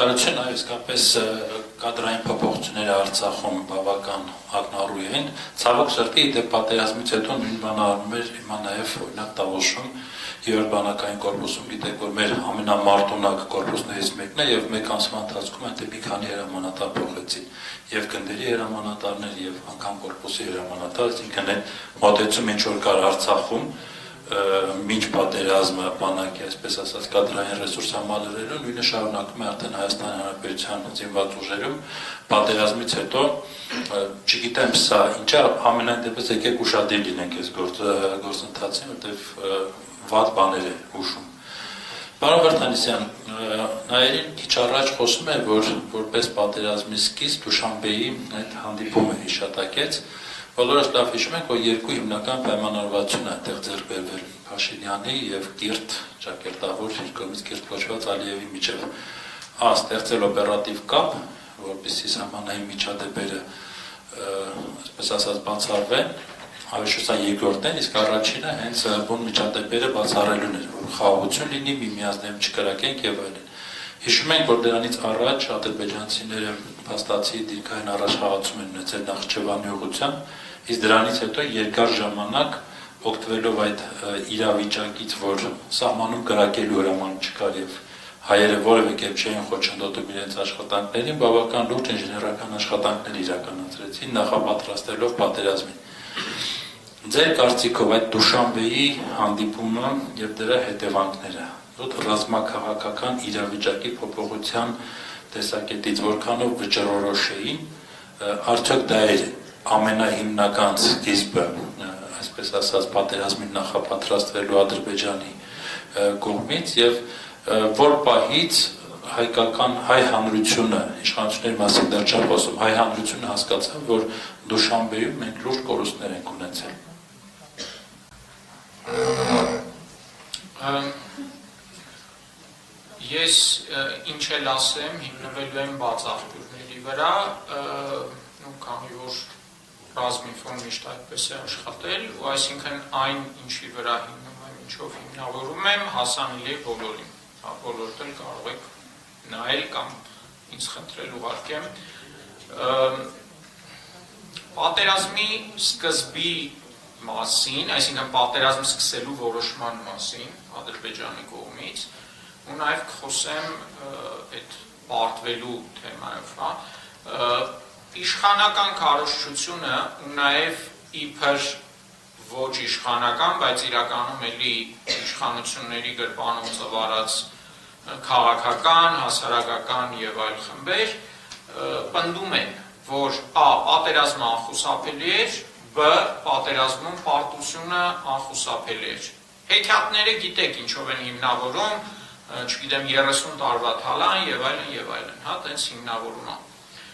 Շնորհակալություն, այո, իսկապես կադրային փոփոխությունները Արցախում բավական ակնառու են։ Ցավոք սրտի դե պատերազմից հետո նույն բանը արվում էր հիմա նաև օրինակ Տավուշում երրորդ բանակային կորպուսում գիտեք որ մեր ամենամարտունակ կորպուսներից մեկն է եւ մեկ ամսվա ընթացքում այնտեղ մի քանի հրամանատար փոխեցին եւ գնդերի հրամանատարներ եւ անգամ կորպուսի հրամանատար, այսինքն այն մոտեցում ինչ որ կար Արցախում մինչ պատերազմը բանակի, այսպես ասած, կադրային ռեսուրս համալրելու, նույնը շարունակում է արդեն Հայաստանի Հանրապետության զինված ուժերում պատերազմից հետո, չգիտեմ սա ինչա, ամենայն դեպս եկեք ուշադիր լինենք այս գործընթացին, որտեղ վատ բաներ է հուշում։ Պարոն Վարդանիսյան, Նայերին քիչ առաջ խոսում էր, որ որպես պատերազմի սկիզբ Դուշանբեի այդ հանդիպումը հիշատակեց, բոլորս լավ հիշում ենք, որ երկու հիմնական պայմանավորվածություն է այդտեղ ձեռք բերվել Փաշինյանի եւ Կիրթ ճակերտավոր իր կողմից Կիրթ կոչված Ալիևի միջև ստեղծել օպերատիվ կապ, որպեսզի սահմանային միջադեպերը, այսպես ասած, բացառվեն, ավելի շուտ սա երկրորդն է, իսկ առաջինը հենց բուն միջադեպերը բացառելուն էր, որ խաղաղություն լինի, միմյանց դեմ չկրակենք եւ այլն։ Հիշում ենք, որ դրանից առաջ ադրբեջանցիները փաստացի դիրքային առաջխաղացում են ունեցել Նախճեվանի ուղղությամբ, իսկ դրանից հետո երկար ժամանակ օգտվելով այդ իրավիճակից, որ սահմանում կրակելու հրաման չկար եւ հայերը որևէ կերպ չէին խոչընդոտում իրենց աշխատանքներին, բավական լուրջ ինժեներական աշխատանքներ իրականացրեցին, նախապատրաստելով պատերազմին։ Ձեր կարծիքով այդ Դուշանբեի հանդիպումը եւ դրա հետևանքները ռազմաքաղաքական իրավիճակի փոփոխության տեսակետից որքանով վճռորոշ էին, արդյոք դա էր ամենահիմնական սկիզբը, այսպես ասած, պատերազմին նախապատրաստվելու Ադրբեջանի կողմից եւ որ պահից հայկական հայ հանրությունը, իշխանությունների մասին դեռ չեմ խոսում, հայ հանրությունը հասկացավ, որ Դուշանբեում մենք լուրջ կորուստներ ենք ունեցել։ Ես ինչ էլ ասեմ, հիմնվելու եմ բաց աղբյուրների վրա, քանի որ ռազմինֆոն միշտ այդպես է աշխատել, ու այսինքն այն ինչի վրա հիմնում եմ, ինչով հիմնավորում եմ, հասանելի է բոլորին, բոլորդ էլ կարող եք նայել կամ ինձ խնդրել ուղարկեմ։ Պատերազմի սկզբի մասին, այսինքն պատերազմ սկսելու որոշման մասին Ադրբեջանի կողմից, ու նաև կխոսեմ այդ պարտվելու թեմայով, իշխանական քարոզչությունը ու նաև իբր ոչ իշխանական, բայց իրականում էլի իշխանությունների գրպանով ծավալած քաղաքական, հասարակական եւ այլ խմբեր պնդում են, որ a. պատերազմը անխուսափելի էր, b. պատերազմում պարտությունը անխուսափելի էր։ Հեքիաթները գիտեք ինչով են հիմնավորում, չգիտեմ 30 տարվա թալան եւ այլն, հա, տենց հիմնավորում է։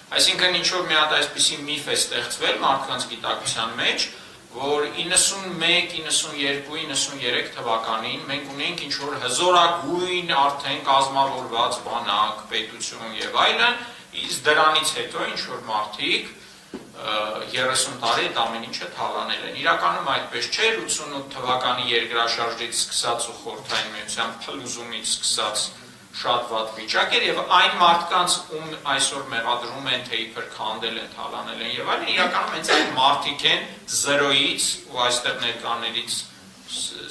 Այսինքն ինչ որ մի հատ այսպիսի միֆ է ստեղծվել մարդկանց գիտակցության մեջ, որ 91, 92, 93 թվականին մենք ունենք ինչ որ հզորագույն արդեն կազմավորված բանակ, պետություն եւ այլն, իսկ դրանից հետո ինչ որ մարդիկ 30 տարի այդ ամեն ինչը թալանել են։ Իրականում այդպես չէր, 88 թվականի երկրաշարժից սկսած ու Խորհրդային Միության փլուզումից սկսած շատ վատ վիճակ էր եւ այն մարդկանց ում այսօր մեղադրում են թե իբր քանդել են, թալանել են եւ այլն, իրականում հենց այն մարդիկ են 0-ից ու այստեղ ներկաներից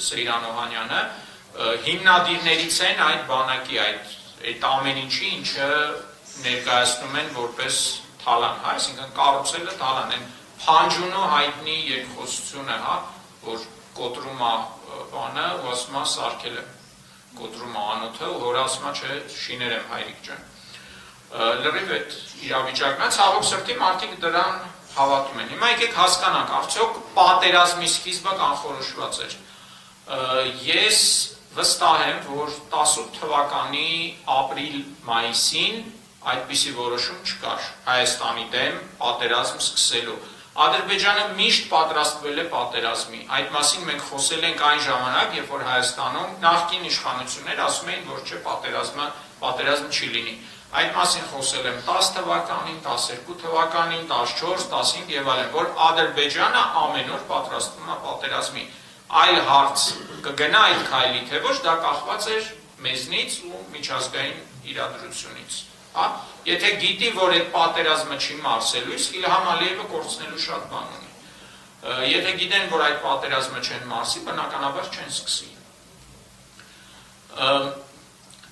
Սեյրան Օհանյանը հիմնադիրներից են այդ բանակի այդ ամեն ինչի, ինչը ներկայացնում են որպես թալան, հա, այսինքն կառուցելը թալան են, Փանջունու հայտնի երկխոսությունը, հա, որ կոտրում է բանը ու ասում է սարքել եմ կոտրում անոթը ու հորը ասում է չէ շիներ եմ հայրիկ ջան։ Լրիվ այդ իրավիճակն է, ցավոք սրտի մարդիկ դրան հավատում են։ Հիմա եկեք հասկանանք, արդյոք պատերազմի սկիզբը կանխորոշված էր։ Ես վստահ եմ, որ 18 թվականի ապրիլ-մայիսին այդպիսի որոշում չկար Հայաստանի դեմ պատերազմ սկսելու։ Ադրբեջանը միշտ պատրաստվել է պատերազմի։ Այդ մասին մենք խոսել ենք այն ժամանակ, երբ որ Հայաստանում նախկին իշխանություններ ասում էին, որ չէ պատերազմ չի լինի։ Այդ մասին խոսել եմ 10 թվականին, 12 թվականին, 14, 15 եւ այլն, որ Ադրբեջանը ամեն օր պատրաստվում է պատերազմի։ Այլ հարց կգնա այդ քայլի, թե ոչ դա կախված էր մեզնից ու միջազգային իրադրությունից։ հա, եթե գիտի, որ այդ պատերազմը չի մարսելու, իսկ Իլհամ Ալիևը կորցնելու շատ բան ունի։ Եթե գիտեն, որ այդ պատերազմը չեն մարսի, բնականաբար չեն սկսի։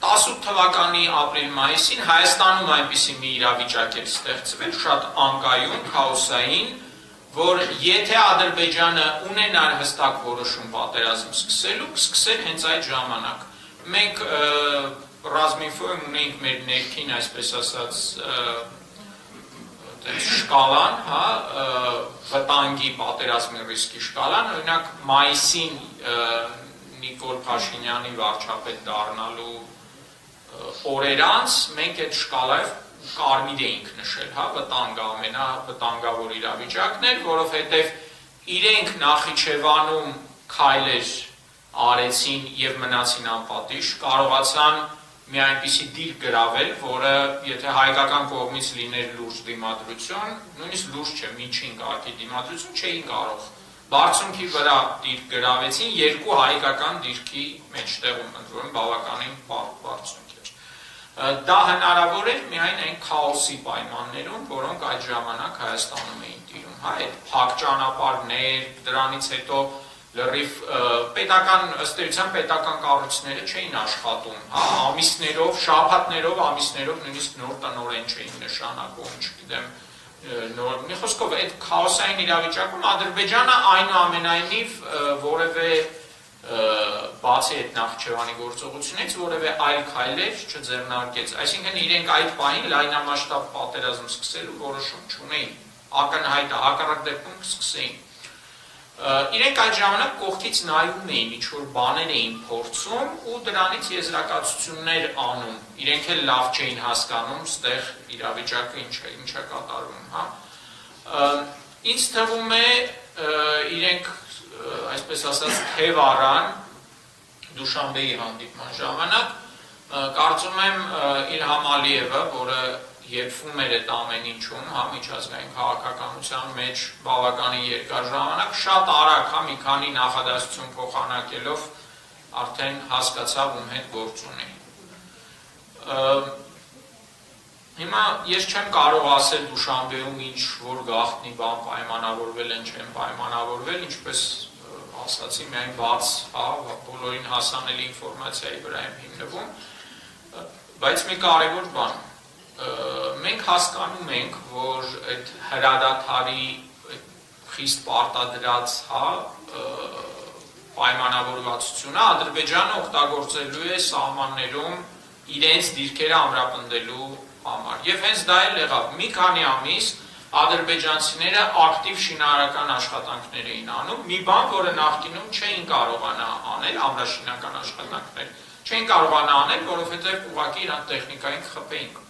18 թվականի ապրիլ-մայիսին Հայաստանում այնպիսի մի իրավիճակ էր ստեղծվել, շատ անկայուն, քաոսային, որ եթե Ադրբեջանը ունենար հստակ որոշում պատերազմ սկսելու, կսկսեր հենց այդ ժամանակ։ Մենք ռազմինֆոյում ունենք մեր ներքին, այսպես ասած, շկալան, հա, վտանգի պատերազմի ռիսկի շկալան, օրինակ մայիսին Նիկոլ Փաշինյանի վարչապետ դառնալու օրեր անց մենք այդ շկալայով կարմիր էինք նշել, հա, վտանգը ամենավտանգավոր իրավիճակն էր, որովհետև իրենք Նախիջևանում քայլեր արեցին եւ մնացին անպատիժ, կարողացան մի այնպիսի դիր գրավել, որը եթե հայկական կողմից լիներ լուրջ դիմադրություն, նույնիսկ լուրջ չէ, միջին կարգի դիմադրություն չէին կարող։ Բարձունքի վրա դիր գրավեցին, երկու հայկական դիրքի մեջտեղում, ընդ որում բավականին բարձունք էր։ Դա հնարավոր էր միայն այն քաոսի պայմաններում, որոնք այդ ժամանակ Հայաստանում էին տիրում, հա, այդ փակ ճանապարհներ, դրանից հետո լրիվ պետական ըստ էության պետական կառույցները չէին աշխատում, հա, ամիսներով, շաբաթներով, ամիսներով նույնիսկ նոր տնօրեն չէին նշանակում, չգիտեմ, մի խոսքով այդ քաոսային իրավիճակում Ադրբեջանը այնուամենայնիվ որևէ բացի այդ Նախիջևանի գործողությունից որևէ այլ քայլեր չձեռնարկեց, այսինքն իրենք այդ պահին լայնամասշտաբ պատերազմ սկսելու որոշում չունեին, ակնհայտ է, հակառակ դեպքում կսկսեին։ Իրենք այդ ժամանակ կողքից նայում էին, ինչ-որ բաներ էին փորձում ու դրանից եզրակացություններ անում, իրենք էլ լավ չէին հասկանում ստեղ իրավիճակը ինչ է կատարվում, հա։ Ինձ թվում է իրենք, այսպես ասած, թև առան Դուշանբեի հանդիպման ժամանակ, կարծում եմ Իլհամ Ալիևը, որը երբվում էր այդ ամեն ինչում, հա, միջազգային քաղաքականության մեջ բավականին երկար ժամանակ, շատ արագ, հա, մի քանի նախադասություն փոխանակելով արդեն հասկացավ ում հետ գործ ունի։ Հիմա ես չեմ կարող ասել Դուշանբեում ինչ որ գաղտնի բան պայմանավորվել են, չեն պայմանավորվել, ինչպես ասացի, միայն բաց, հա, բոլորին հասանելի ինֆորմացիայի վրա եմ հիմնվում, բայց մի կարևոր բան մենք հասկանում ենք, որ այդ հրադադարի խիստ պարտադրած, հա, պայմանավորվածությունը Ադրբեջանը օգտագործելու է սահմաններում իրենց դիրքերը ամրապնդելու համար։ Եվ հենց դա էլ եղավ։ Մի քանի ամիս ադրբեջանցիները ակտիվ շինարարական աշխատանքներ էին անում, մի բան, որը նախկինում չէին կարողանա անել, ամրաշինական աշխատանքներ չէին կարողանա անել, որովհետև ուղղակի իրանք տեխնիկային խփեին։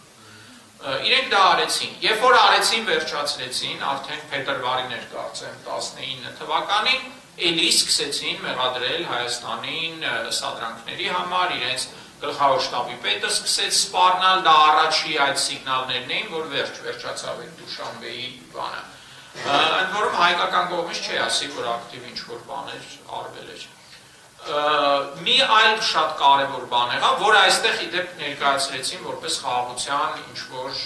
Իրենք դա արեցին, երբ որ արեցին, վերջացրեցին, արդեն փետրվարին էր կարծեմ 19 թվականին, էլի սկսեցին մեղադրել Հայաստանին սադրանքների համար, իրենց գլխավոր շտաբի պետը սկսեց սպառնալ, դա առաջի այդ սիգնալներն էին, որ վերջացավ այդ Դուշանբեի բանը։ Ընդ որում հայկական կողմից չի ասի, որ ակտիվ ինչ-որ բաներ արվել էր։ Մի այլ շատ կարևոր բան եղավ, որը այստեղ իդեպ ներկայացրեցին որպես խաղաղության ինչ-որ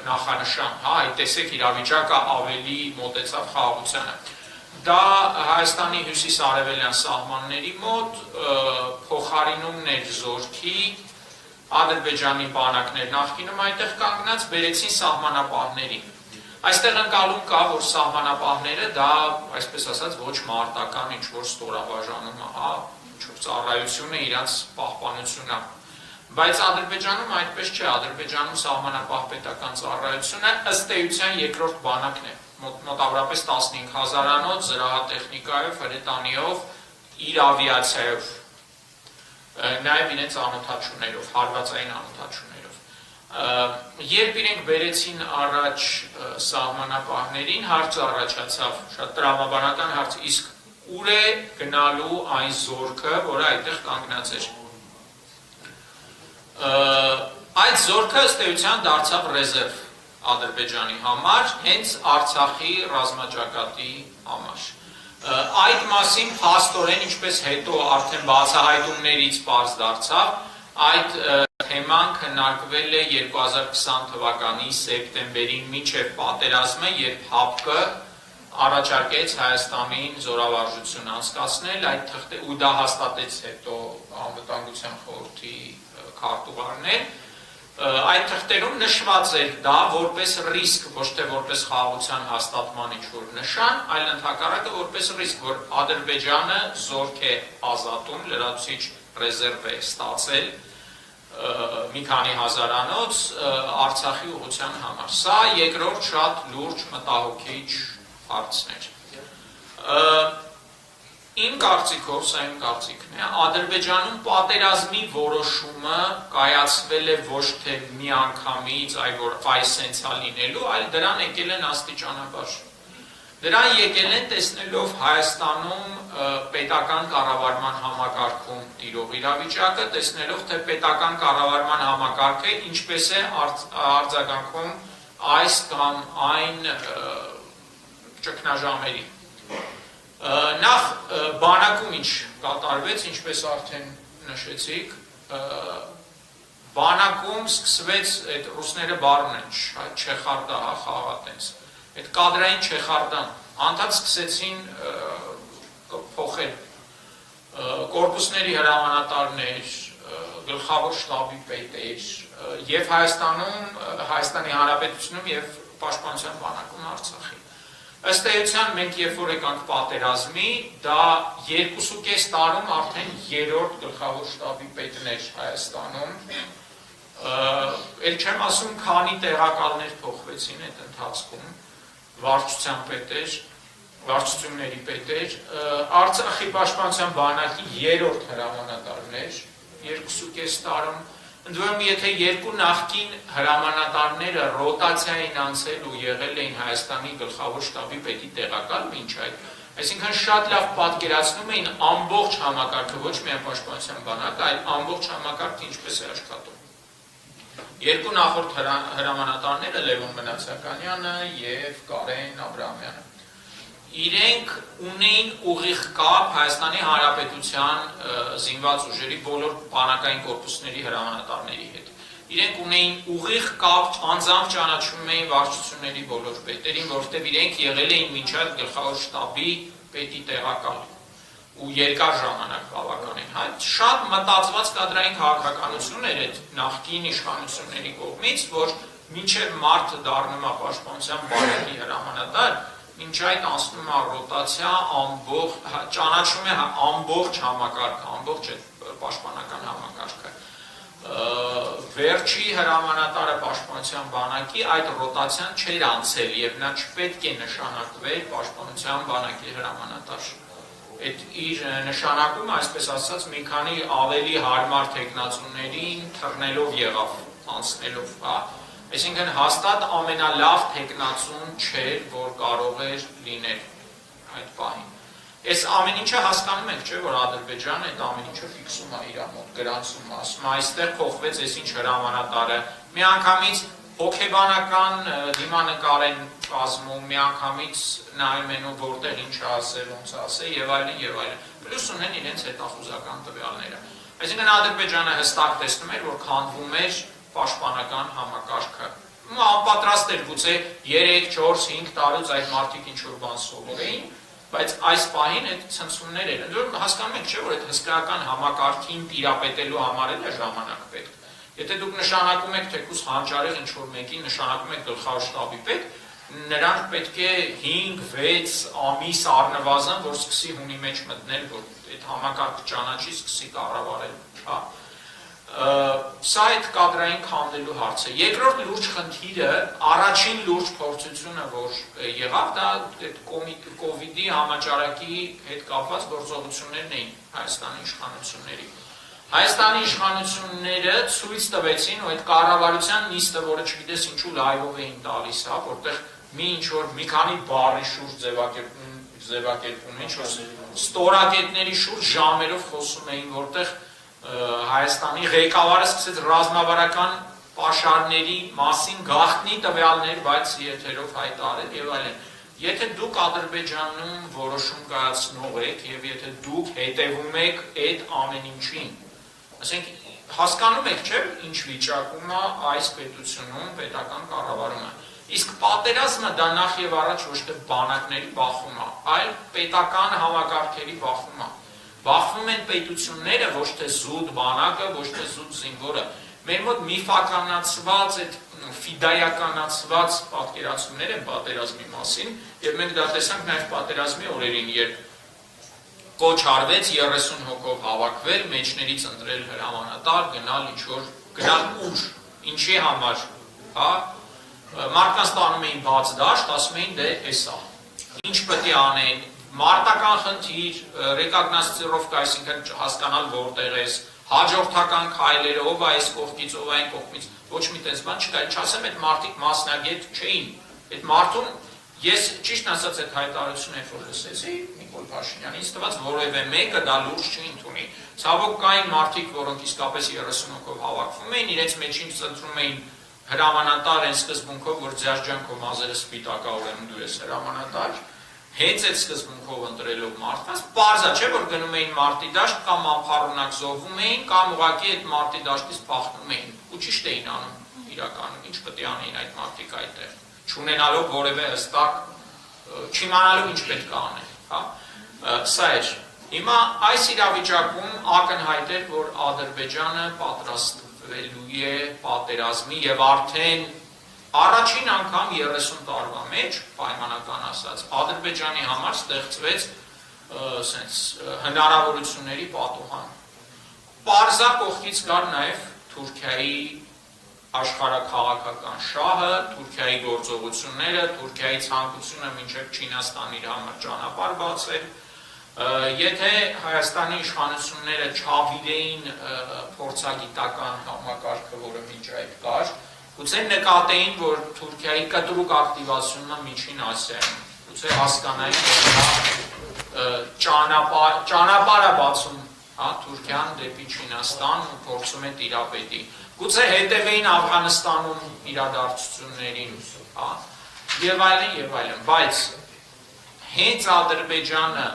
նախանշան, հա, այդ տեսեք իրավիճակը ավելի մոտեցավ խաղաղությանը։ Դա Հայաստանի հյուսիս-արևելյան սահմանների մոտ փոխարինումն էր զորքի, Ադրբեջանի բանակներ նախկինում այնտեղ կանգնած բերեցին սահմանապահների։ Այստեղ ընկալում կա, որ սահմանապահները դա, այսպես ասած, ոչ մարտական ինչ-որ ստորաբաժանում, հա, ինչ-որ ծառայություն է, իրանց պահպանությունը։ Բայց Ադրբեջանում այդպես չէ, Ադրբեջանում սահմանապահ պետական ծառայությունը ըստ էության երկրորդ բանակն է, մոտավորապես 15,000-անոց զրահատեխնիկայով, հրետանիով, իր ավիացիայով, նաև իրենց անօդաչուներով, հարվածային անօդաչուներով։ Երբ իրենք բերեցին առաջ սահմանապահներին, հարց առաջացավ, շատ տրամաբանական հարց, իսկ ուր է գնալու այն զորքը, որը այդտեղ կանգնած էր։ Այդ զորքը ըստ էության դարձավ ռեզերվ Ադրբեջանի համար, հենց Արցախի ռազմաճակատի համար։ Այդ մասին փաստորեն, ինչպես հետո արդեն բացահայտումներից պարզ դարձավ, Այդ թեման քննարկվել է 2020 թվականի սեպտեմբերին մինչև պատերազմը, երբ ՀԱՊԿ առաջարկեց Հայաստանին զորավարժություն անցկացնել, ու դա հաստատեց հետո Անվտանգության խորհրդի քարտուղարներ, այդ թղթերում նշված էր դա որպես ռիսկ, ոչ թե որպես խաղաղության հաստատման ինչ-որ նշան, այլ ընդհակառակը որպես ռիսկ, որ Ադրբեջանը զորք է ազատում, լրացուցիչ ռեզերվ է ստացել մի քանի հազարանոց Արցախի ուղղության համար։ Սա երկրորդ շատ լուրջ մտահոգիչ հարցն էր։ Իմ կարծիքով, սա իմ կարծիքն է, Ադրբեջանում պատերազմի որոշումը կայացվել է ոչ թե միանգամից, այլ որ այս սենցա լինելու, այլ դրան եկել են աստիճանաբար։ Դրան եկել են տեսնելով Հայաստանում պետական կառավարման համակարգում տիրող իրավիճակը, տեսնելով թե պետական կառավարման համակարգը ինչպես է արձագանքում այս կամ այն ճգնաժամերի։ Նախ բանակում ինչ կատարվեց, ինչպես արդեն նշեցիք, բանակում սկսվեց այդ ռուսները բառն են, չեխարդա, խաղատենց, այդ կադրային չեխարդան, անդադ սկսեցին փոխել կորպուսների հրամանատարներ, գլխավոր շտաբի պետեր եւ Հայաստանի Հանրապետությունում եւ Պաշտպանության բանակում Արցախի։ Ըստ էության մենք երբ որ եկանք պատերազմի, դա 2.5 տարում արդեն երրորդ գլխավոր շտաբի պետն էր Հայաստանում։ Էլ չեմ ասում, քանի տեղակալներ փոխվեցին այդ ընթացքում, վարչության պետեր, վարչությունների պետեր, Արցախի պաշտպանության բանակի երրորդ հրամանատարներ 2.5 տարում, ընդ որում եթե երկու նախկին հրամանատարները ռոտացիա էին անցել ու եղել էին Հայաստանի գլխավոր շտաբի պետի տեղակալ մինչ այդ, այսինքն շատ լավ պատկերացնում էին ամբողջ համակարգը, ոչ միայն պաշտպանության բանակը, այլ ամբողջ համակարգը ինչպես է աշխատում։ Երկու նախորդ հրամանատարները Լևոն Մնացականյանը եւ Կարեն Աբրահամյանը իրենք ունեին ուղիղ կապ Հայաստանի Հանրապետության զինված ուժերի բոլոր բանակային կորպուսների հրամանատարների հետ։ Իրենք ունեին ուղիղ կապ, անձամբ ճանաչում էին վարչությունների բոլոր պետերին, որովհետև իրենք եղել էին մինչ այդ գլխավոր շտաբի պետի տեղակալ ու երկար ժամանակ բավականին։ Շատ մտածված կադրային քաղաքականություն էր այդ նախկին իշխանությունների կողմից, որ մինչև մարտը դառնում է պաշտպանության բանակի հրամանատար, մինչ այդ անցնում է ռոտացիա, ճանաչում է ամբողջ համակարգը, ամբողջ պաշտպանական համակարգը։ Վերջի հրամանատարը պաշտպանության բանակի այդ ռոտացիան չէր անցել եւ նա չպետք է նշանակվեր պաշտպանության բանակի հրամանատար։ Այդ իր նշանակումը, այսպես ասած, մի քանի ավելի հարմար թեկնածուներին թռնելով եղավ, անցնելով, այսինքն հաստատ ամենալավ թեկնածուն չէր, որ կարող էր լինել այդ պահին։ Այս ամեն ինչը հասկանում ենք, չէ, որ Ադրբեջանը այդ ամեն ինչը ֆիքսում է իր մոտ, գրանցում է, ասում է, այստեղ փոխվեց այս ինչ հրամանատարը, միանգամից հոգեբանական դիմանկար են կազմում, միանգամից նայում են որտեղ ինչ ասել, ոնց ասել եւ այլն եւ այլն։ Պլյուս ունեն իրենց հետախուզական տվյալները։ Այսինքն Ադրբեջանը հստակ տեսնում էր, որ քանդվում էր պաշտպանական համակարգը։ Անպատրաստ էր գուցե 3, 4, 5 տարուց այդ մարդիկ ինչ որ բան սովորեին, բայց այս պահին այդ ցնցումներ էր։ Ընդ որում հասկանում եք, չէ, որ այդ հսկայական համակարգին տիրապետելու համար էլ է ժամանակ պետք։ Եթե դուք նշանակում եք թեկուզ հանճարեղ ինչ որ մեկին նշանակում եք գլխավոր շտաբի պետ, նրանք պետք է 5-6 ամիս առնվազն, որ սկսի հունի մեջ մտնել, որ այդ համակարգը ճանաչի, սկսի կառավարել, հա։ Սա այդ կադրային քանդելու հարցը։ Երկրորդ լուրջ խնդիրը, առաջին լուրջ փորձությունը, որ եղավ, դա այդ կովիդի համաճարակի հետ կապված գործողություններն էին Հայաստանի իշխանությունների։ Հայաստանի իշխանությունները ցույց տվեցին, ու այդ կառավարության նիստը, որը չգիտես ինչու լայվով էին տալիս, հա, որտեղ մի քանի բառի շուրջ ձևակերպում, ինչ որ ստորակետների շուրջ ժամերով խոսում էին, որտեղ Հայաստանի ղեկավարը սկսեց ռազմավարական պաշարների մասին գաղտնի տվյալներ, բայց եթերով հայտարարել եւ այլն։ Եթե դուք Ադրբեջանում որոշում կայացնող եք եւ եթե դուք հետևում եք այդ ամեն ինչին, Ասենք հասկանում եք չէ՞ ինչ վիճակում է այս պետությունում պետական կառավարումը։ Իսկ պատերազմը դա նախ եւ առաջ ոչ թե բանակների բախում է, այլ պետական համակարգերի բախում է։ Բախվում են պետությունները, ոչ թե զուտ բանակը, ոչ թե զուտ զինվորը։ Մեր մոտ միֆականացված այդ ֆիդայականացված պատկերացումներ են պատերազմի մասին, եւ մենք դա տեսանք նաեւ պատերազմի օրերին, երբ կոչ արվեց 30 հոգով հավաքվել, մեջներից ընտրել հրամանատար, գնալ ուր, ինչի համար, հա, մարդկանց տանում էին բաց դաշտ, ասում էին դե էսա, ինչ պետք է անեն, մարտական խնդիր, ռեկոգնացիոնով, այսինքն հասկանալ որտեղ ես, հաջորդական քայլերը, ով է այս կողքից, ով այն կողմից, ոչ մի տես բան չկա, չասեմ այդ մարդիկ մասնագետ չէին, այդ մարդուն ես ճիշտ ասած այդ հայտարարությունը երբ որ լսեցի Նիկոլ Փաշինյանի, ինձ թվաց որևէ մեկը դա լուրջ չի ընդունի։ Ցավոք կային մարդիկ, որոնք իսկապես 30 հոգով հավաքվում էին, իրենց մեջին ծնտրում էին հրամանատար այն սկզբունքով, որ ձեր ջանքով մազերը սպիտակա, ուրեմն դու ես հրամանատար, հենց այդ սկզբունքով ընտրելով մարդկանց, պարզա չէ որ գնում էին մարտի դաշտ կամ անփառունակ զոհվում էին կամ ուղղակի այդ մարտի դաշտից փախնում էին ու ճիշտ էին անում իրականում, ինչ պետք է անեին այդ մարդիկ այդտեղ, չունենալով որևէ հստակ, չիմանալով ինչ պետք է անել, հա, սա էր։ Հիմա այս իրավիճակում ակնհայտ էր, որ Ադրբեջանը պատրաստվելու է պատերազմի եւ արդեն առաջին անգամ 30 տարվա մեջ, պայմանական ասած, Ադրբեջանի համար ստեղծվեց հնարավորությունների պատուհան։ Պարզա կողքից կար նաև Թուրքիայի աշխարհաքաղաքական շահը, Թուրքիայի գործողությունները, Թուրքիայի ցանկությունը մինչև Չինաստան իր համար ճանապարհ բացել։ Եթե Հայաստանի իշխանությունները չավիրեին փորձագիտական համակարգը, որը մինչ այդ կար, գուցե նկատեին, որ Թուրքիայի կտրուկ ակտիվացումը Միջին Ասիայում, գուցե հասկանային, որ ճանապարհ է բացում, հա, Թուրքիան դեպի Չինաստան ու փորձում է տիրապետի։ Գուցե հետևեին Աֆղանստանում իրադարձություններին, հա, եւ այլն, բայց հենց Ադրբեջանը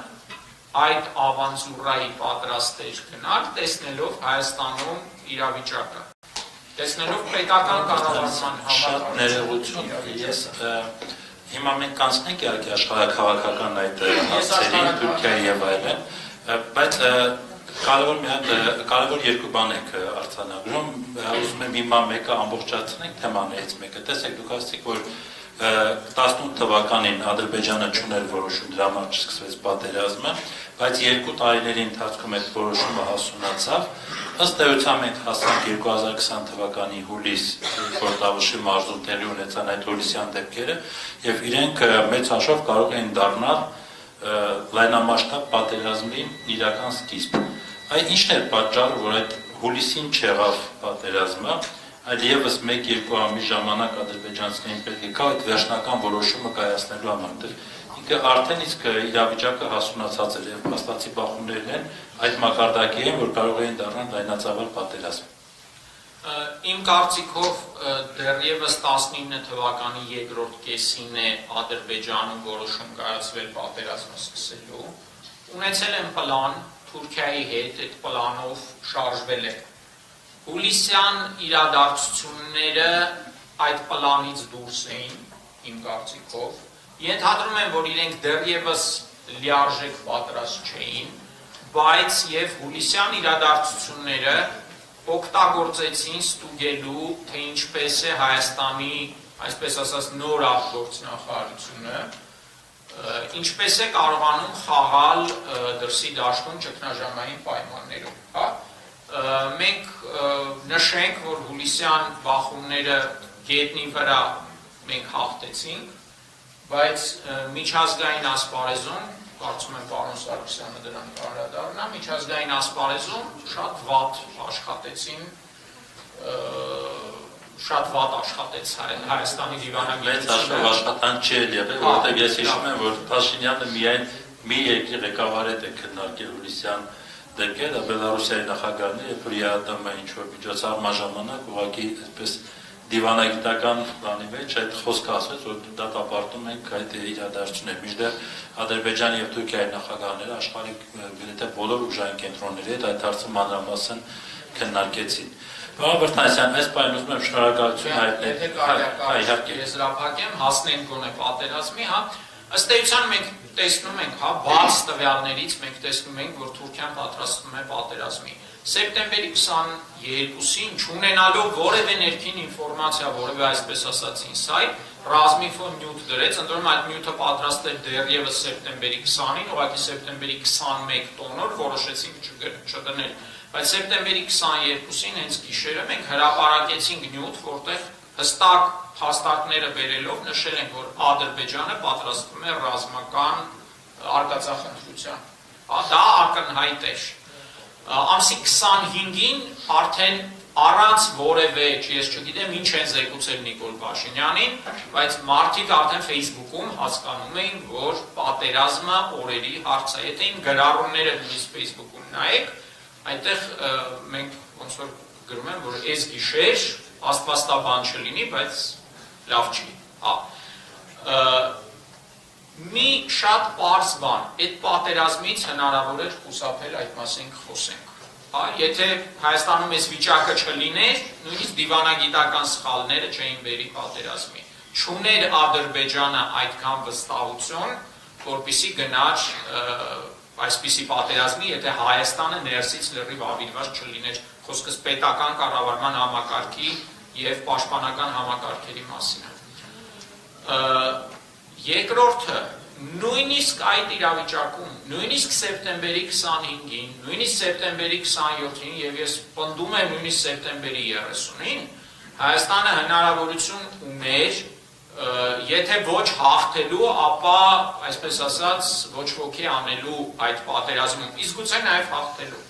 այդ ավանցուրայի պատրաստ էր գնալ, տեսնելով Հայաստանում իրավիճակը, տեսնելով պետական կառավարման շատ ներողություն, ես հիմա մենք կանցնենք իհարկե աշխարհաքաղաքական այդ հարցերին, Թուրքիայի եւ այլն, բայց կարևոր երկու բան եք արձանագրում, ուզում եմ հիմա մեկը ամբողջացնենք թեմաներից մեկը, տեսեք դուք ասացիք, որ 18 թվականին Ադրբեջանը չուներ որոշում, դրա համար չսկսվեց պատերազմը, բայց 2 տարիների ընթացքում այդ որոշումը հասունացավ, ըստ էության մենք հասանք 2020 թվականի հուլիս, որ Տավուշի մարզում տեղի ունեցան այդ հուլիսյան դեպքերը, եւ իրենք մեծ հաշվով կարող էին դառնալ լայնամասշտաբ պատերազմի իրական սկիզբ։ Այդ ինչն էր պատճառը, որ այդ հուլիսին չեղավ պատերազմը, այլ եւս 1-2 ամիս ժամանակ ադրբեջանցիներին պետք է գա այդ վերջնական որոշումը կայացնելու համար։ Ինքը արդեն իսկ իրավիճակը հասունացած էր եւ փաստացի բախումներն են այդ մակարդակի են, որ կարող էին դառնալ լայնածավալ պատերազմ։ Իմ կարծիքով դեռևս 19 թվականի երկրորդ կեսին է Ադրբեջանում որոշում կայացվել պատերազմը սկսելու։ Ունեցել են պլան Թուրքիայի հետ, այդ պլանով շարժվել է։ Հուլիսյան իրադարձությունները այդ պլանից դուրս էին, իմ կարծիքով, ենթադրում եմ, որ իրենք դեռևս լիարժեք պատրաստ չէին, բայց եւ հուլիսյան իրադարձությունները օգտագործեցին ստուգելու, թե ինչպես է Հայաստանի, այսպես ասած, նոր արտգործնախարարությունը, ինչպես է կարողանում խաղալ դրսի դաշտում ճգնաժամային պայմաններում, հա։ Մենք նշենք, որ հուլիսյան բախումները գետնի վրա մենք հաղթեցինք, բայց միջազգային ասպարեզում, կարծում եմ պարոն Սարգսյանը դրան կանդրադառնա, միջազգային ասպարեզում շատ վատ աշխատեց Հայաստանի դիվանագիտությունը։ Մեծ աշխատանք չի եղել, որտեղ ես հիշում եմ, որ Փաշինյանը միայն մի երկրի ղեկավարետ է քննարկել հուլիսյան դեպքերը, Բելարուսիայի նախագահն է, երբ որ ԵԱՏՄ-ը ինչ-որ միջոցառման ժամանակ ուղղակի այսպես դիվանագիտական բանի մեջ այդ խոսքը ասեց, որ դատապարտում ենք այդ իրադարձությունները, մինչդեռ Ադրբեջանի եւ Թուրքիայի նախագահները աշխարհի գրեթե բոլոր ուժային կենտրոնների հետ այդ հարցը մանրամասն քննարկեցին։ Պարոն Վրդանեսյան, այս պահին ուզում եմ շնորհակալություն հայտնել։ Եթե կարելի է եզրափակեմ, հասնենք գոնե պատերազմի, հա, ըստ էության մենք տեսնում ենք, հա, բաց տվյալներից մենք տեսնում ենք, որ Թուրքիան պատրաստվում է պատերազմի։ Սեպտեմբերի 22-ին չունենալով որևէ ներքին ինֆորմացիա, որևէ այսպես ասած ինսայթ, ռազմիֆոն նյութ դրեց, ընտրում այդ նյութը պատրաստել դեռևս սեպտեմբերի 20-ին, ուղղակի սեպտեմբերի 21 տոնոր որոշեցինք չդնել, բայց սեպտեմբերի 22-ին հենց գիշերը մենք հրապարակեցինք նյութ, որտեղ հստակ փաստարկները բերելով նշել ենք, որ Ադրբեջանը պատրաստվում է ռազմական արկածախնդրության։ Դա ակնհայտ էր։ Ամսի 25-ին արդեն առանց որևէ, ես չգիտեմ ինչ են զեկուցել Նիկոլ Փաշինյանին, բայց մարդիկ արդեն Facebook-ում հասկանում էին, որ պատերազմը օրերի հարց է։ Եթե իմ գրառումները նույնիսկ Facebook-ում նայեք, այնտեղ մենք ոնց որ գրում են, որ այս գիշեր աստվածտաբան չլինի, բայց լավ չի։ Մի շատ պարզ բան, այդ պատերազմից հնարավոր էր խուսափել, այդ մասին խոսենք։ Եթե Հայաստանում այս վիճակը չլիներ, նույնիսկ դիվանագիտական սխալները չէին բերի պատերազմի։ Չուներ Ադրբեջանը այդքան վստահություն, որպեսզի գնար այսպիսի պատերազմի, եթե Հայաստանը ներսից լրիվ ավիրված չլիներ, խոսքս պետական կառավարման համակարգի եւ պաշտպանական համակարգերի մասին է։ Երկրորդը, նույնիսկ այդ իրավիճակում, նույնիսկ սեպտեմբերի 25-ին, նույնիսկ սեպտեմբերի 27-ին եւ ես պնդում եմ նույնիսկ սեպտեմբերի 30-ին, Հայաստանը հնարավորություն ուներ, եթե ոչ հաղթելու, ապա, այսպես ասած, ոչ ոքի անելու այդ պատերազմում, իսկ գուցե նաեւ հաղթելու։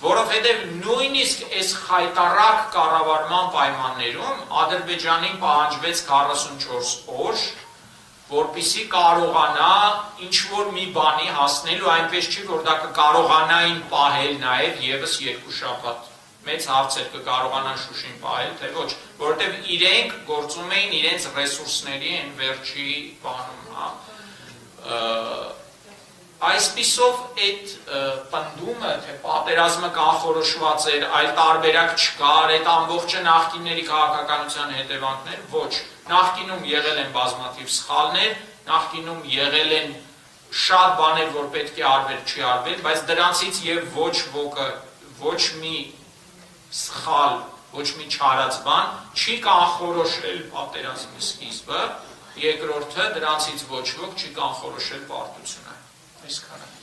Որովհետև նույնիսկ այս խայտառակ կառավարման պայմաններում Ադրբեջանին պահանջվեց 44 օր, որպեսզի կարողանա ինչ-որ մի բանի հասնելու, այնպես չի, որ դա կկարողանային պահել նաև ևս 2 շաբաթ։ Մեծ հարց էր կկարողանան Շուշին պահել, թե ոչ, որովհետև իրենք գործում էին իրենց ռեսուրսների այն վերջի բանում, Այսպիսով այդ պնդումը, թե պատերազմը կանխորոշված էր, այլ տարբերակ չկար, այդ ամբողջը նախկինների քաղաքականության հետևանքներ, ոչ, նախկինում եղել են բազմաթիվ սխալներ, նախկինում եղել են շատ բաներ, որ պետք է արվել, չի արվել, բայց դրանցից եւ ոչ ոքը, ոչ մի սխալ, ոչ մի չարած բան չի կանխորոշել պատերազմի սկիզբը, երկրորդը դրանցից ոչ ոք չի կանխորոշել պարտությունը։ Այսքանը։